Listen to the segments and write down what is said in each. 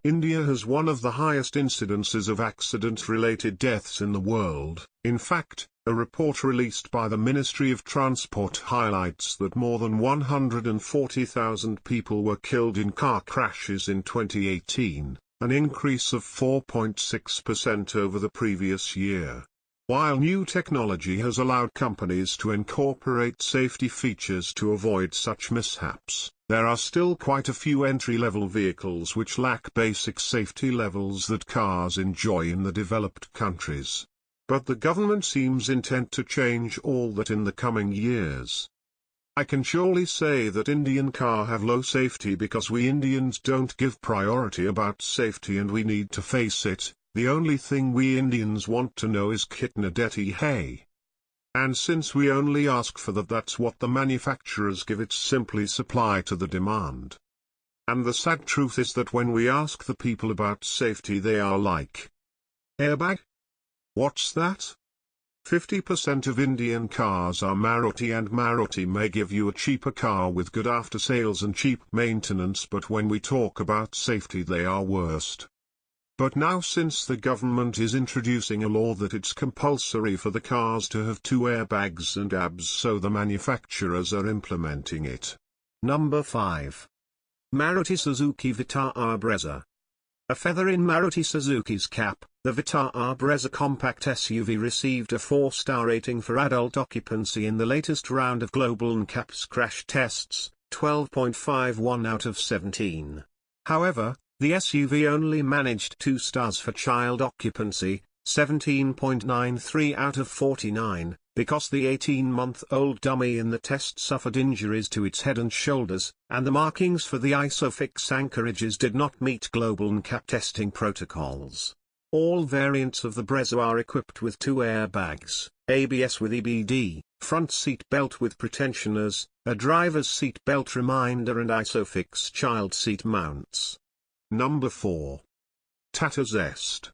India has one of the highest incidences of accident-related deaths in the world. In fact, a report released by the Ministry of Transport highlights that more than 140,000 people were killed in car crashes in 2018, an increase of 4.6% over the previous year. While new technology has allowed companies to incorporate safety features to avoid such mishaps, there are still quite a few entry-level vehicles which lack basic safety levels that cars enjoy in the developed countries. But the government seems intent to change all that in the coming years. I can surely say that Indian cars have low safety because we Indians don't give priority about safety, and we need to face it. The only thing we Indians want to know is kitna deti hai. And since we only ask for that, that's what the manufacturers give. It's simply supply to the demand. And the sad truth is that when we ask the people about safety, they are like, airbag? What's that? 50% of Indian cars are Maruti, and Maruti may give you a cheaper car with good after sales and cheap maintenance, but when we talk about safety they are worst. But now, since the government is introducing a law that it's compulsory for the cars to have 2 airbags and ABS, so the manufacturers are implementing it. Number 5. Maruti Suzuki Vitara Brezza. A feather in Maruti Suzuki's cap, the Vitara Brezza compact SUV received a 4-star rating for adult occupancy in the latest round of global NCAP's crash tests, 12.51 out of 17. However, the SUV only managed 2 stars for child occupancy, 17.93 out of 49, because the 18-month-old dummy in the test suffered injuries to its head and shoulders, and the markings for the ISOFIX anchorages did not meet global NCAP testing protocols. All variants of the Brezza are equipped with 2 airbags, ABS with EBD, front seat belt with pretensioners, a driver's seat belt reminder, and ISOFIX child seat mounts. Number 4. Tata Zest.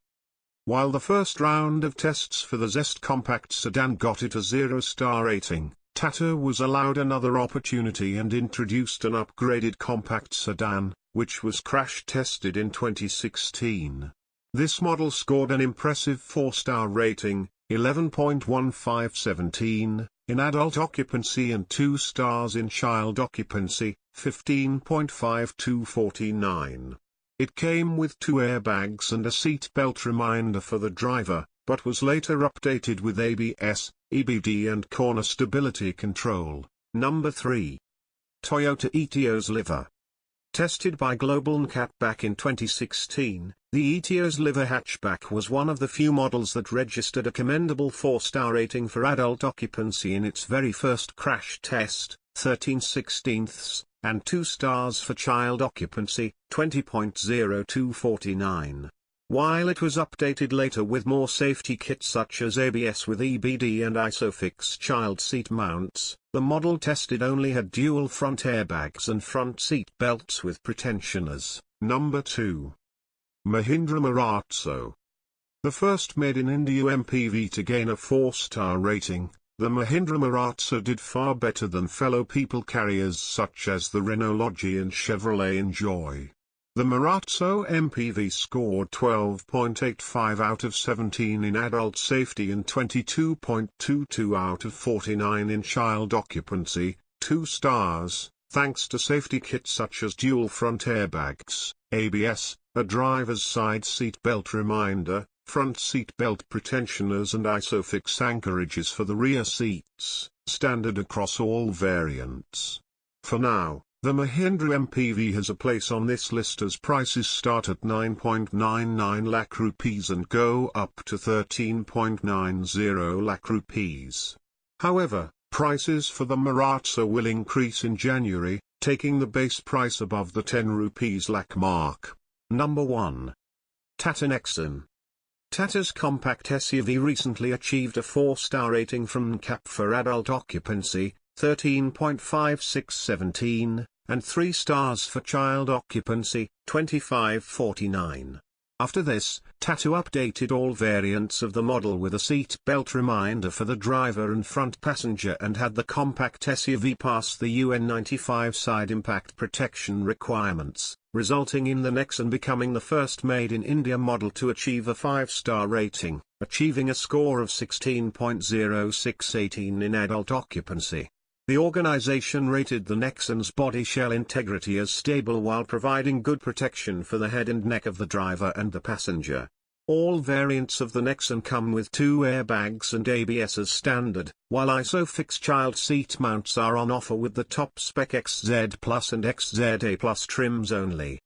While the first round of tests for the Zest compact sedan got it a 0-star rating, Tata was allowed another opportunity and introduced an upgraded compact sedan, which was crash-tested in 2016. This model scored an impressive 4-star rating, 11.1517, in adult occupancy and 2 stars in child occupancy, 15.5249. It came with 2 airbags and a seat belt reminder for the driver, but was later updated with ABS, EBD and corner stability control. Number 3. Toyota Etios Liver. Tested by Global NCAP back in 2016, the Etios Liver hatchback was one of the few models that registered a commendable 4-star rating for adult occupancy in its very first crash test, 13/16, and 2 stars for child occupancy, 20.0249. While it was updated later with more safety kits such as ABS with EBD and ISOFIX child seat mounts, the model tested only had dual front airbags and front seat belts with pretensioners. Number 2. Mahindra Maratha. The first made-in-India MPV to gain a 4-star rating, the Mahindra Maratha did far better than fellow people carriers such as the Renault Logi and Chevrolet Enjoy. The Maratha MPV scored 12.85 out of 17 in adult safety and 22.22 out of 49 in child occupancy, 2 stars, thanks to safety kits such as dual front airbags, ABS, a driver's side seat belt reminder, front seat belt pretensioners and ISOFIX anchorages for the rear seats, standard across all variants. For now, the Mahindra MPV has a place on this list as prices start at 9.99 lakh rupees and go up to 13.90 lakh rupees. However, prices for the Maratha will increase in January, taking the base price above the 10 rupees lakh mark. Number 1. Tata Nexen. Tata's compact SUV recently achieved a 4-star rating from NCAP for adult occupancy, 13.5617, and 3 stars for child occupancy, 25.49. After this, Tata updated all variants of the model with a seat belt reminder for the driver and front passenger and had the compact SUV pass the UN 95 side impact protection requirements, resulting in the Nexen becoming the first made-in-India model to achieve a 5-star rating, achieving a score of 16.0618 in adult occupancy. The organization rated the Nexen's body shell integrity as stable while providing good protection for the head and neck of the driver and the passenger. All variants of the Nexen come with 2 airbags and ABS as standard, while ISOFIX child seat mounts are on offer with the top spec XZ Plus and XZA Plus trims only.